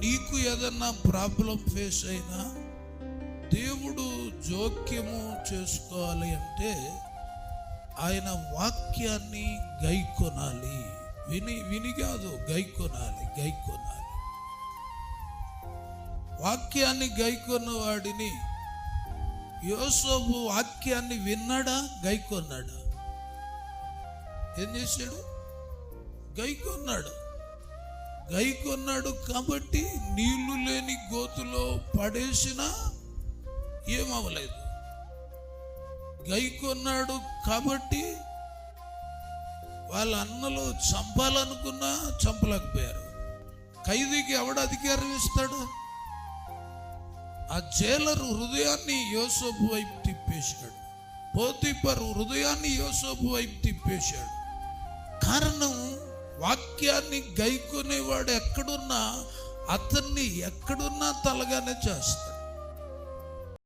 నీకు ఏదన్నా problem face అయినా దేవుడు జోక్యము చేసుకోవాలి అంటే ఆయన వాక్యాన్ని గైకొనాలి. విని కాదు, గైకొనాలి. వాక్యాన్ని గైకొన్న వాడిని, యోసేపు వాక్యాన్ని విన్నాడా, గైకొన్నాడా? ఏం చేశాడు? గైకొన్నాడు కాబట్టి నీళ్లు లేని గోతులో పడేసినా ఏమవలేదు. గైకొన్నాడు కాబట్టి వాళ్ళ అన్నలు చంపాలనుకున్నా చంపలేకపోయారు. ఖైదీకి ఎవడు అధికారం ఇస్తాడు? ఆ జైలరు హృదయాన్ని యోసేపు వైపు తిప్పేశాడు. పోతీఫరు హృదయాన్ని యోసేపు వైపు తిప్పేశాడు. కారణం, వాక్యాన్ని గైకొనేవాడు ఎక్కడున్నా అతన్ని ఎక్కడున్నా తలగానే చేస్తాడు.